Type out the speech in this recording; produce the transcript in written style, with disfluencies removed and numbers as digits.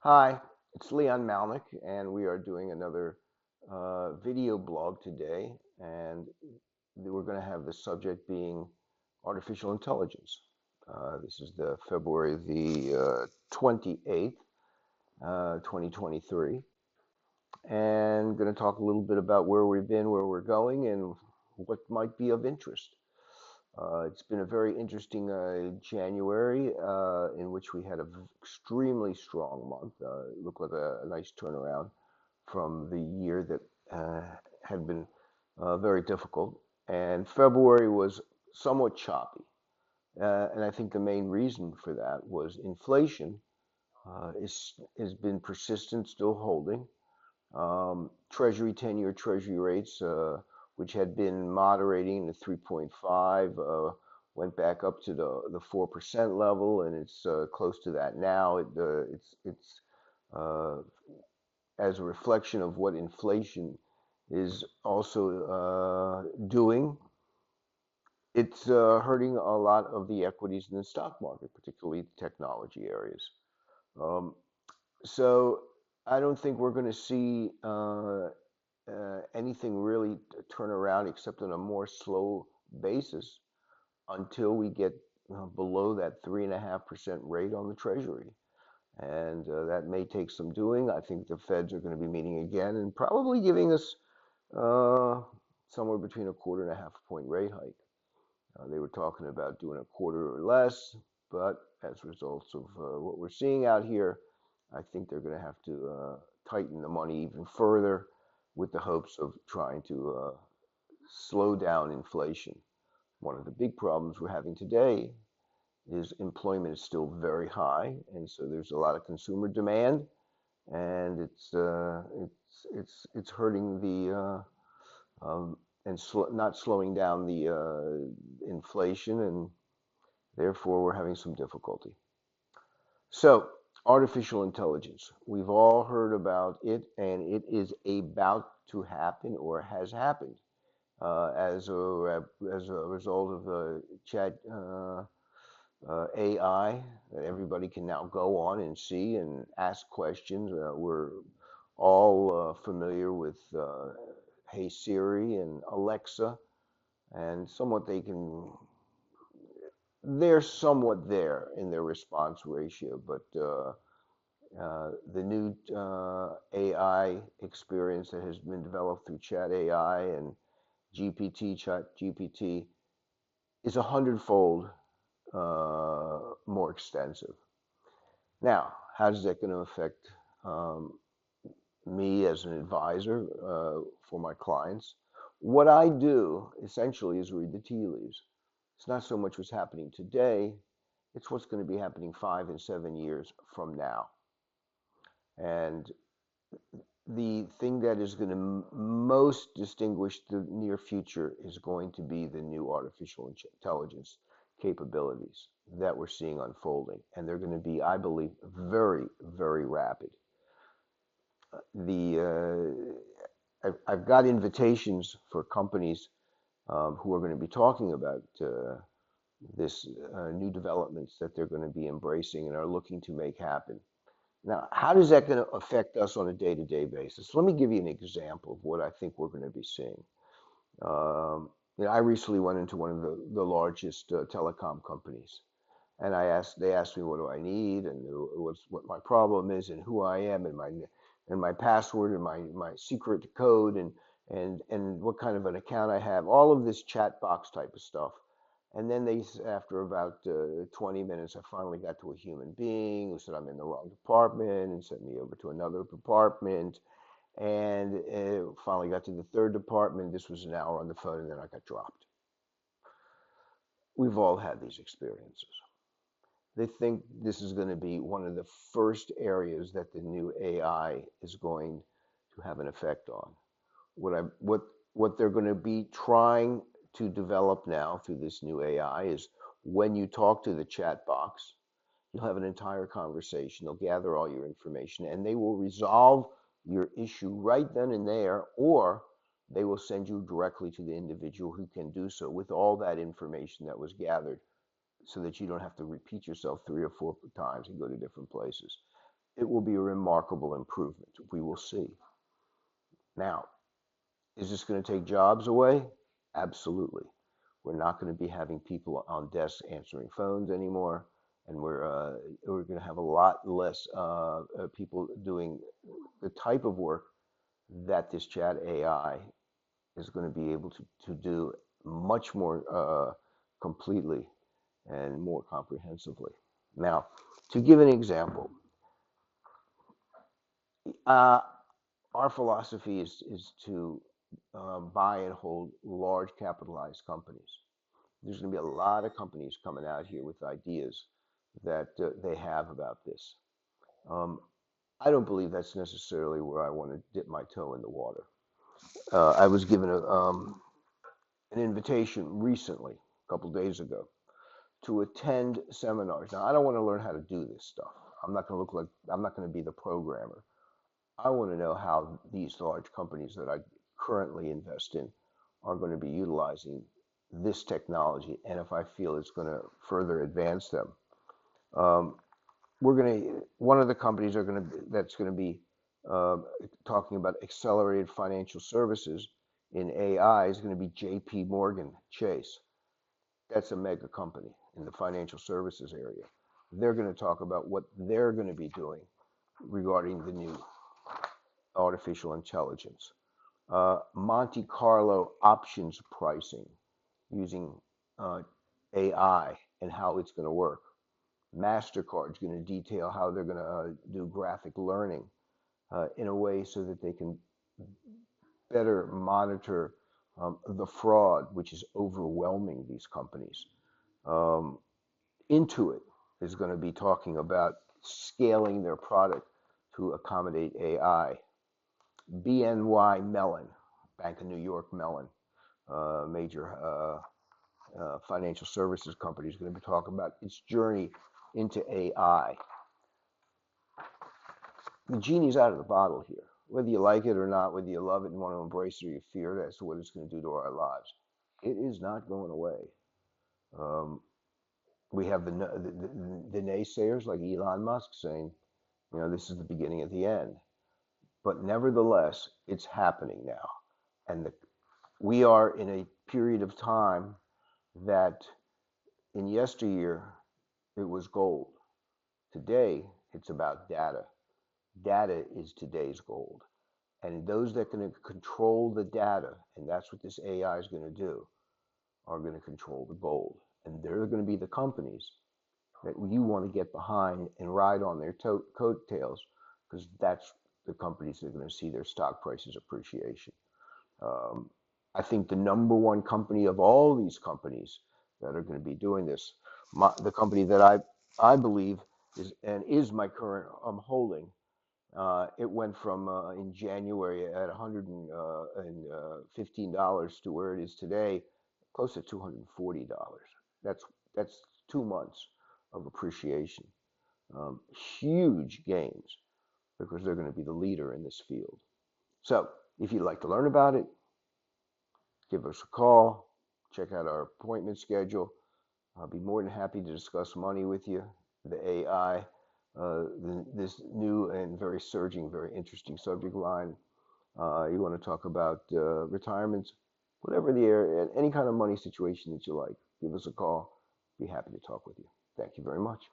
Hi, it's Leon Malnick, and we are doing another video blog today. And we're going to have the subject being artificial intelligence. This is the February the 28th, 2023, and going to talk a little bit about where we've been, where we're going, and what might be of interest. It's been a very interesting January in which we had an extremely strong month. It looked like a nice turnaround from the year that had been very difficult. And February was somewhat choppy. And I think the main reason for that was inflation has been persistent, still holding. Treasury 10-year Treasury rates, which had been moderating to 3.5, went back up to the 4% level, and it's close to that now. It's uh, as a reflection of what inflation is also doing. It's hurting a lot of the equities in the stock market, particularly technology areas. Um, so I don't think we're going to see anything really turn around except on a more slow basis until we get below that 3.5% rate on the Treasury. And that may take some doing. I think the Feds are going to be meeting again and probably giving us uh, somewhere between a quarter and a half point rate hike. They were talking about doing a quarter or less, but as a result of what we're seeing out here, I think they're going to have to tighten the money even further with the hopes of trying to slow down inflation. One of the big problems we're having today is employment is still very high, and so there's a lot of consumer demand, and it's hurting the and not slowing down the inflation, and therefore we're having some difficulty. So, artificial intelligence. We've all heard about it, and it is about to happen or has happened as a result of the chat AI that everybody can now go on and see and ask questions. We're all familiar with Hey Siri and Alexa, and somewhat they're somewhat there in their response ratio, but the new AI experience that has been developed through Chat AI and Chat GPT, is 100-fold more extensive. Now, how is that going to affect um, me as an advisor for my clients? What I do essentially is read the tea leaves. It's not so much what's happening today, it's what's going to be happening 5 and 7 years from now. And the thing that is going to most distinguish the near future is going to be the new artificial intelligence capabilities that we're seeing unfolding. And they're going to be, I believe, very, very rapid. I've got invitations for companies who are going to be talking about this new developments that they're going to be embracing and are looking to make happen. Now, how is that going to affect us on a day-to-day basis? Let me give you an example of what I think we're going to be seeing. I recently went into one of the largest telecom companies, and they asked me what do I need and what my problem is and who I am and my password and my secret code and what kind of an account I have, all of this chat box type of stuff. And then after about 20 minutes, I finally got to a human being who said I'm in the wrong department and sent me over to another department. And finally got to the third department. This was an hour on the phone, and then I got dropped. We've all had these experiences. They think this is going to be one of the first areas that the new AI is going to have an effect on. What they're going to be trying to develop now through this new AI is when you talk to the chat box, you'll have an entire conversation. They'll gather all your information and they will resolve your issue right then and there, or they will send you directly to the individual who can do so with all that information that was gathered so that you don't have to repeat yourself 3 or 4 times and go to different places. it will be a remarkable improvement. We will see. Now, is this going to take jobs away? Absolutely. We're not going to be having people on desks answering phones anymore, and we're going to have a lot less people doing the type of work that this chat AI is going to be able to do much more completely and more comprehensively. Now, to give an example, uh, our philosophy is to buy and hold large capitalized companies. There's going to be a lot of companies coming out here with ideas that they have about this. Um, I don't believe that's necessarily where I want to dip my toe in the water. I was given an invitation recently, a couple days ago, to attend seminars. Now, I don't want to learn how to do this stuff. I'm not going to be the programmer. I want to know how these large companies that I currently invest in are going to be utilizing this technology, and if I feel it's going to further advance them. Um, one of the companies that's going to be uh, talking about accelerated financial services in AI is going to be JP Morgan Chase. That's a mega company in the financial services area. They're going to talk about what they're going to be doing regarding the new artificial intelligence. Monte Carlo options pricing using uh, AI and how it's going to work. MasterCard's going to detail how they're going to do graphic learning in a way so that they can better monitor the fraud, which is overwhelming these companies. Um, Intuit is going to be talking about scaling their product to accommodate AI. BNY Mellon, Bank of New York Mellon, major financial services company, is going to be talking about its journey into AI. The genie's out of the bottle here. Whether you like it or not, whether you love it and want to embrace it or you fear it as to what it's going to do to our lives, it is not going away. Um, we have the naysayers like Elon Musk saying, this is the beginning of the end. But nevertheless, it's happening now. And we are in a period of time that in yesteryear, it was gold. Today, it's about data. Data is today's gold. And those that can control the data, and that's what this AI is going to do, are going to control the gold. And they're going to be the companies that you want to get behind and ride on their coattails, because that's the companies that are going to see their stock prices appreciation. Um, I think the number one company of all these companies that are going to be doing this, the company that I believe is my current holding. It went from in January at $115 to where it is today, close to $240. That's 2 months of appreciation. Huge gains because they're going to be the leader in this field. So if you'd like to learn about it, give us a call, check out our appointment schedule. I'll be more than happy to discuss money with you, the AI, this new and very surging, very interesting subject line. You want to talk about retirements, whatever the area, any kind of money situation that you like, give us a call. Be happy to talk with you. Thank you very much.